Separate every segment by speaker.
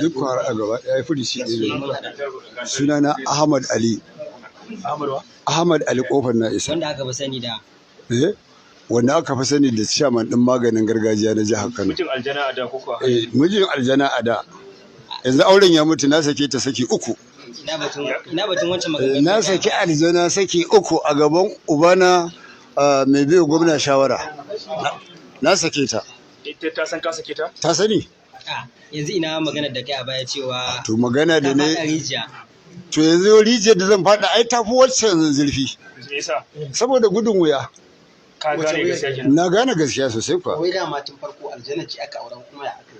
Speaker 1: duk har a gaba ɗaya fi shi ɗaya. Sunana Ahmad Ali. Ahmad Ali kofar na isa.
Speaker 2: Wanda aka fi sani da.
Speaker 1: Wanda aka fi sani da shaman ɗin maganin gargajiya na jihar Kano.
Speaker 3: Mijin Aljana a da kuka?
Speaker 1: Mijin Aljana a da. Yanzu auren ya mutu, na sake ta saki 3.
Speaker 2: Ina batun wancan maganganu.
Speaker 1: Na saki Aljana saki 3 a gaban ubana mai biyo gwamna shawara. Na sake ta.
Speaker 3: Ita ta san ka sake ta?
Speaker 1: Ta sani.
Speaker 2: Yanzu ina magana da kai a baya cewa.
Speaker 1: To magana da ne.
Speaker 2: Rijiya.
Speaker 1: To yanzu rijiyar da zan faɗa ai tafi wacce zurfi.
Speaker 3: Me yasa?
Speaker 1: Saboda gudun wuya.
Speaker 3: Ka gane gaskiya kenan.
Speaker 1: Na gane gaskiya sosai kuwa.
Speaker 4: Wai da matin farko Aljana ce aka auren kuma ya aka yi.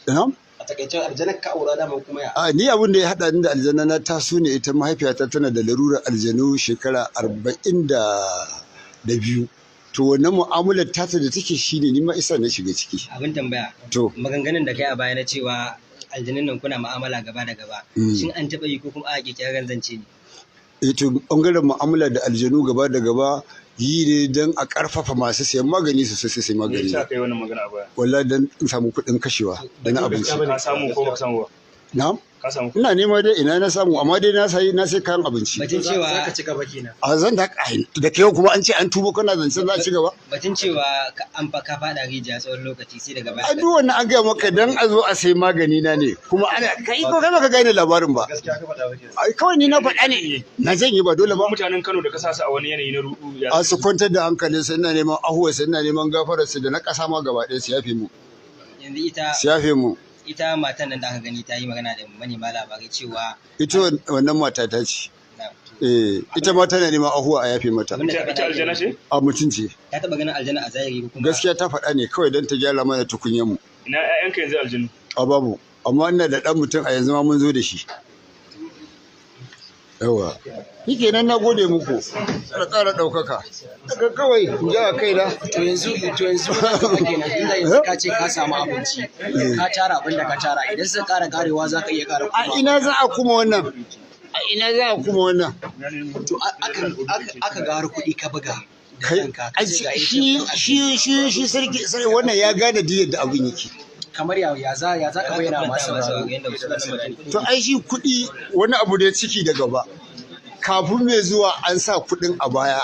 Speaker 1: Na'am.
Speaker 4: A takaice Aljana ka aura da kuma ya.
Speaker 1: Ni abin da ya haɗa ni da Aljana na taso ne, ita mahaifiyata tana da larurar aljanu shekara 42. To wannan mu'amalar tata da take shine ni ma isa na shiga ciki.
Speaker 2: Abin tambaya.
Speaker 1: To
Speaker 2: maganganun da kai a baya na cewa aljanun nan kuna mu'amala gaba da gaba. Shin an taɓa yi ko kuma a kirkirar zance ne?
Speaker 1: To bangaren mu'amala da aljanu gaba da gaba yi ne don a ƙarfafa masu sayan magani su sai magani.
Speaker 3: Me yasa kai wannan magana a baya?
Speaker 1: Wallahi dan in samu kuɗin kashewa da na abinci.
Speaker 3: Ka samu ko baka samu ba?
Speaker 1: Na'am.
Speaker 3: Ka samu?
Speaker 1: Ina nema dai ina na samu, amma dai na sai kayan abinci.
Speaker 2: Batun cewa
Speaker 4: zaka ci gaba kenan.
Speaker 1: A zan da kai kuma an ce an tubo kana zancen za a ci gaba.
Speaker 2: Batun cewa an fa ka fada rijiya tsawon lokaci sai daga baya.
Speaker 1: A duk wannan an gaya maka dan a zo a sai magani na ne, kuma ana kai ko kai baka gane labarin ba.
Speaker 4: Gaskiya ka faɗa wake.
Speaker 1: Ai kawai ni na faɗa ne. Na zan yi ba dole ba.
Speaker 3: Mutanen Kano da ka sa su a wani yanayi na ruɗu ya.
Speaker 1: A su kwantar da hankalin su, ina neman ahuwa su, ina neman gafarar su da na ƙasa ma gaba ɗaya su yafe mu.
Speaker 2: Yanzu ita.
Speaker 1: Su yafe mu.
Speaker 2: Ita matan nan da aka gani ta yi magana da manema labarai cewa.
Speaker 1: Ita wannan mata ta ce. Ita ma tana neman ahuwa a yafe mata.
Speaker 3: Ita Aljana ce?
Speaker 1: A mutum ce.
Speaker 2: Ta taɓa ganin Aljana a zahiri ko kuma.
Speaker 1: Gaskiya ta faɗa ne kawai don ta gyara mana tukunyen mu.
Speaker 3: Ina ƴaƴanka yanzu aljanu?
Speaker 1: A babu, amma ina da ɗan mutum a yanzu ma mun zo da shi. Yawa. Shi kenan na gode muku. Da ƙara ɗaukaka. Daga kawai in ja kaina.
Speaker 4: To yanzu kenan inda yanzu ka ce ka samu abinci. Ka tara abin da ka tara, idan sai ƙara karewa za ka iya ƙara kuma.
Speaker 1: A ina za a kuma wannan? A ina za a kuma wannan?
Speaker 4: To aka ga har kuɗi ka buga.
Speaker 1: Shi sarki wannan ya gane duk yadda abin yake.
Speaker 4: Kamar ya za ka bayyana masu
Speaker 1: to ai shi kuɗi wani abu da ciki da gaba. Kafin mai zuwa an sa kuɗin a baya,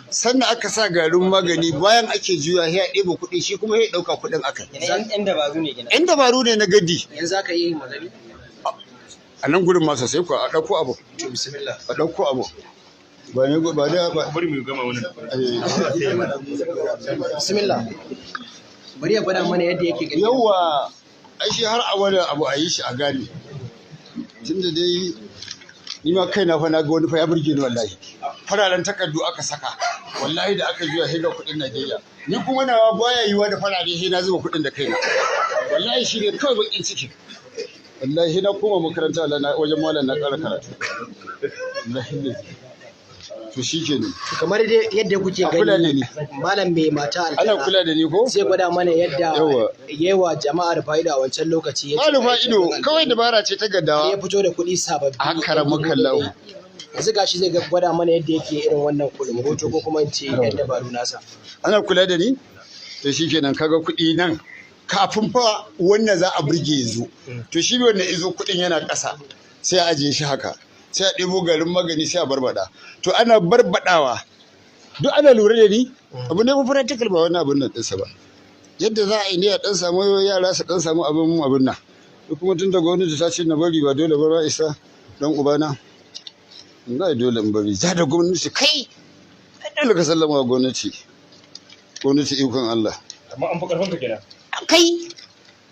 Speaker 1: sannan aka sa garin magani, bayan ake juya ya ɗebe kuɗi, shi kuma ya ɗauka kuɗin aka.
Speaker 2: Yan dabaru ne kenan.
Speaker 1: Yan dabaru ne na gadi.
Speaker 4: Yanzu za ka iya yin magani?
Speaker 1: A nan gudun masa sai ku a ɗauko abu.
Speaker 4: To bismillah.
Speaker 1: A ɗauko abu. Ba ne ba da ba.
Speaker 3: Bari mu gama wannan.
Speaker 4: Bismillah. Bari ya gwada mana yadda yake gani.
Speaker 1: Yawwa, ai shi har a wani abu a yi shi a gane. Tunda dai ni ma kaina fa na ga wani fa ya burge ni wallahi. Fararen takardu aka saka. Wallahi da aka juya higa kuɗin Najeriya. Ni kuma nawa baya yiwa da farare sai na zuba kuɗin da kaina. Wallahi shi ne kawai bakin ciki. Wallahi na koma makaranta wajen malam na ƙara karatu. Wallahi ne. To shi ke ne.
Speaker 4: Kamar dai yadda kuke gani malam mai mata Aljana.
Speaker 1: Ana kula da ni ko?
Speaker 4: Zai gwada mana yadda yawa jama'ar fa'ida a wancan lokaci.
Speaker 1: Ba fa'ido kawai dabara ce ta gaddawa.
Speaker 4: Ya fito da kuɗi sababbi.
Speaker 1: Haka kallahu.
Speaker 4: Yanzu gashi zai gwada mana yadda yake irin wannan kuɗin hoto ko kuma in ce yadda dabaru nasa.
Speaker 1: Ana kula da ni? To shi kenan kaga kuɗi nan. Kafin fa wannan za a burge zo. To shi wannan izo kuɗin yana ƙasa. Sai a ajiye shi haka. Sai a ɗebo garin magani sai a barbada. To ana barbadawa. Duk ana lura da ni? Abu ne fa practical ba wani abin nan ɗinsa ba. Yadda za a yi ne a ɗan samu yara su ɗan samu abin nan. Duk kuma tun da gwamnati ta ce na bari ba dole ba isa don ubana. Ba dole in bari. Za da gwamnati kai. Dole ka sallama gwamnati. Gwamnati ikon Allah.
Speaker 3: Amma an fi ƙarfin ka kenan.
Speaker 1: Kai.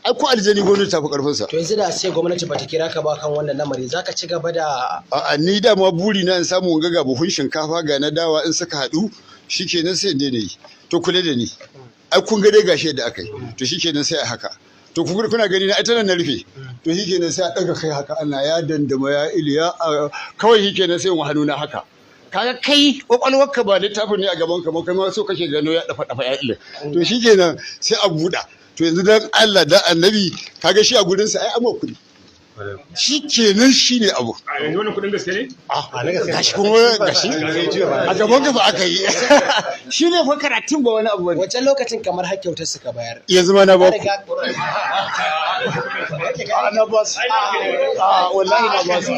Speaker 1: Ai ko aljani gwamnati ta fi karfinsa.
Speaker 4: To yanzu da sai gwamnati bata kira ka ba kan wannan lamari zaka ci gaba da.
Speaker 1: A'a ni da ma buri na in samu ga buhun shinkafa ga na dawa in suka haɗu shikenan sai in daina yi. To kula da ni. Ai kun ga dai gashi da aka yi. To shikenan sai a haka. To kuna gani na ita nan na rufe. To shikenan sai a daga kai haka ana ya dandama ya iliya kawai shikenan sai mu hannu na haka. Kaga kai kwakwalwarka ba littafin ne a gaban ka kai ma so kake gano ya dafa ya ile. To shikenan sai a buɗa. To yanzu dan Allah dan Annabi kaga shi a gurin sa ai amma kuɗi. shi kenan shi ne abu
Speaker 3: A yanzu wannan kuɗin gaske ne?
Speaker 1: gashi kuma gashi a gaban gaba aka yi shi ne fa karatun ba wani abu bane
Speaker 4: wancan lokacin kamar har kyautar suka bayar
Speaker 1: yanzu ma na ba ku
Speaker 4: Riga-
Speaker 1: na ba su wallahi na ba su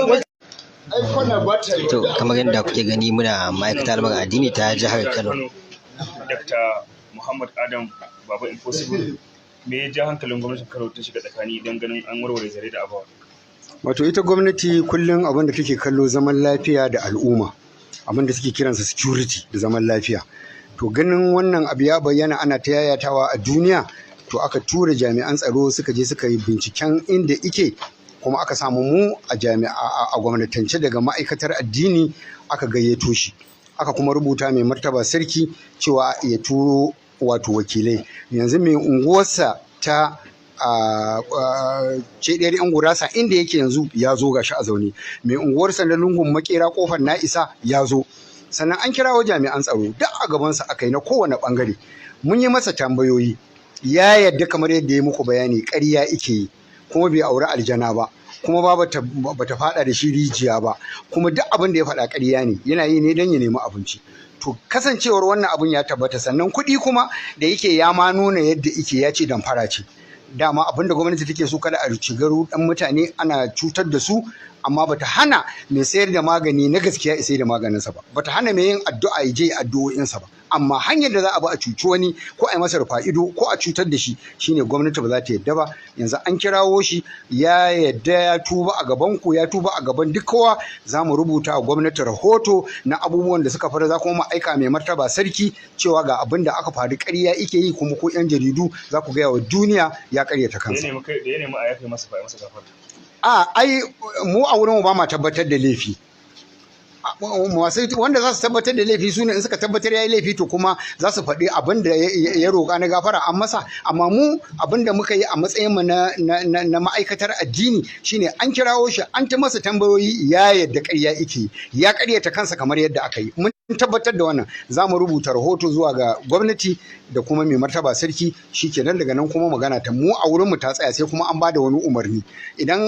Speaker 1: ai kwana ba ta yi
Speaker 2: To kamar yadda kuke gani muna ma'aikatar lamar addini ta jihar Kano.
Speaker 3: Dr. Muhammad Adam Baba Impossible me ya ja hankalin gwamnatin Kano ta shiga tsakani don ganin an warware zare da abawa?
Speaker 5: Wato ita gwamnati kullum abin da take kallo zaman lafiya da al'umma, abin da suke kiransa security da zaman lafiya. To ganin wannan abu ya bayyana ana ta yayatawa a duniya, to aka tura jami'an tsaro suka je suka yi binciken inda ike, kuma aka samu mu a a gwamnatance daga ma'aikatar addini aka gayyato shi. Aka kuma rubuta mai martaba sarki cewa ya turo wato wakilai. Yanzu mai unguwarsa ta ce ɗaya yan gurasa inda yake yanzu ya zo gashi a zaune, mai unguwarsa na lungun makera kofar na isa ya zo, sannan an kirawo jami'an tsaro duk a gabansa aka yi na kowane bangare. Mun yi masa tambayoyi, ya yadda kamar yadda ya muku bayani ƙarya ike yi, kuma bai auri aljana ba, kuma ba bata fada da shi rijiya ba, kuma duk abin da ya faɗa ƙarya ne, yana yi ne don ya nemi abinci. To kasancewar wannan abun ya tabbata, sannan kuɗi kuma da yake ya ma nuna yadda ike ya ce damfara ce. Dama abin da gwamnati take so kada a cigaru dan mutane ana cutar da su, amma bata hana mai sayar da magani na gaskiya ya sayar da maganinsa ba, bata hana mai yin addu'a ya je addu'o'insa ba, amma hanyar da za a bi a cuci wani ko a yi masa rufa ido ko a cutar da shi shine gwamnati ba za ta yadda ba. Yanzu an kirawo shi ya yadda ya tuba a gaban ku, ya tuba a gaban duk kowa. Za mu rubuta a gwamnati rahoto na abubuwan da suka faru, za kuma mu aika mai martaba sarki cewa ga abin da aka faru ƙarya ike yi, kuma ko 'yan jaridu za ku gaya wa duniya ya ƙaryata kansa.
Speaker 3: Da ya nemi a yafe masa gafara.
Speaker 5: Ai mu a wurin mu ba ma tabbatar da laifi. Wanda za su tabbatar da laifi su ne in suka tabbatar ya yi laifi, to kuma za su faɗi abin da ya roƙa na gafara an masa. Amma mu abin da muka yi a matsayin mu na ma'aikatar addini shine an kirawo shi, an ta masa tambayoyi, ya yadda ƙarya ike, ya ƙaryata kansa kamar yadda aka yi. Mun tabbatar da wannan, za mu rubuta rahoto zuwa ga gwamnati da kuma mai martaba sarki. Shikenan daga nan kuma magana ta mu a wurin mu ta tsaya, sai kuma an bada wani umarni. Idan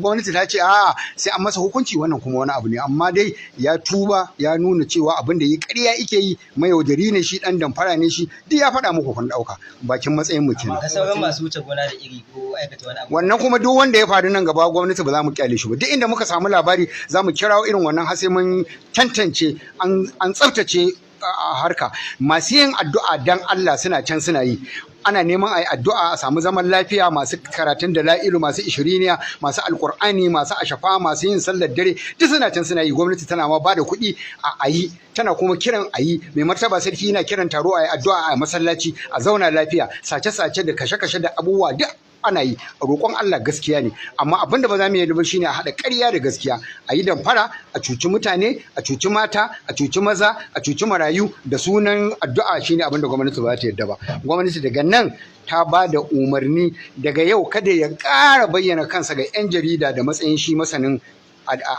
Speaker 5: gwamnati ta ce a'a sai an masa hukunci, wannan kuma wani abu ne, amma dai ya tuba, ya nuna cewa abin da yi ƙarya ike yi, mayaudari ne shi, dan damfara ne shi, duk ya faɗa muku kun ɗauka bakin matsayin mu kenan.
Speaker 2: Da sauran masu wuce gona da iri ko aikata wani abu.
Speaker 5: Wannan kuma duk wanda ya faru nan gaba gwamnati ba za mu kyale shi ba. Duk inda muka samu labari za mu kirawo irin wannan har sai mun tantance an tsaftace harka. Masu yin addu'a dan Allah suna can suna yi, ana neman a yi addu'a a samu zaman lafiya, masu karatun da la'ilu, masu ishiriniya, masu alkur'ani, masu ashafa, masu yin sallar dare, duk suna can suna yi. Gwamnati tana ma bada kuɗi a yi, tana kuma kiran a yi. Mai martaba sarki yana kiran taro a yi addu'a a masallaci, a zauna lafiya. Sace-sace da kashe-kashe da abubuwa duk ana yi. Roƙon Allah gaskiya ne, amma abin da ba za mu yi ba shine a haɗa ƙarya da gaskiya, a yi damfara, a cuci mutane, a cuci mata, a cuci maza, a cuci marayu da sunan addu'a. Shine abin da gwamnati ba ta yarda ba. Gwamnati daga nan ta ba da umarni daga yau kada ya ƙara bayyana kansa ga 'yan jarida da matsayin shi masanin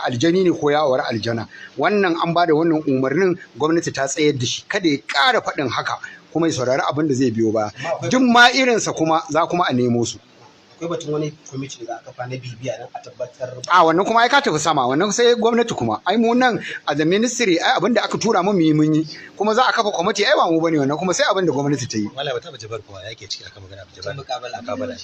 Speaker 5: aljani ne ko yawar aljana. Wannan an ba da wannan umarnin, gwamnati ta tsayar da shi, kada ya ƙara faɗin haka kuma ya saurari abin da zai biyo ba. Duk ma irinsa kuma za kuma a nemo su.
Speaker 4: akwai batun wani kwamiti da aka fa na bibiya don a tabbatar.
Speaker 5: Wannan kuma ai ka tafi sama, wannan sai gwamnati kuma. Ai mu nan a the ministry ai abinda aka tura mu mun yi, kuma za a kafa kwamiti, ai ba mu bane wannan, kuma sai abinda gwamnati ta yi.
Speaker 6: Wallahi ba ta jabar kuma yake ciki aka magana jabar
Speaker 2: Mukabala.
Speaker 6: mukabala.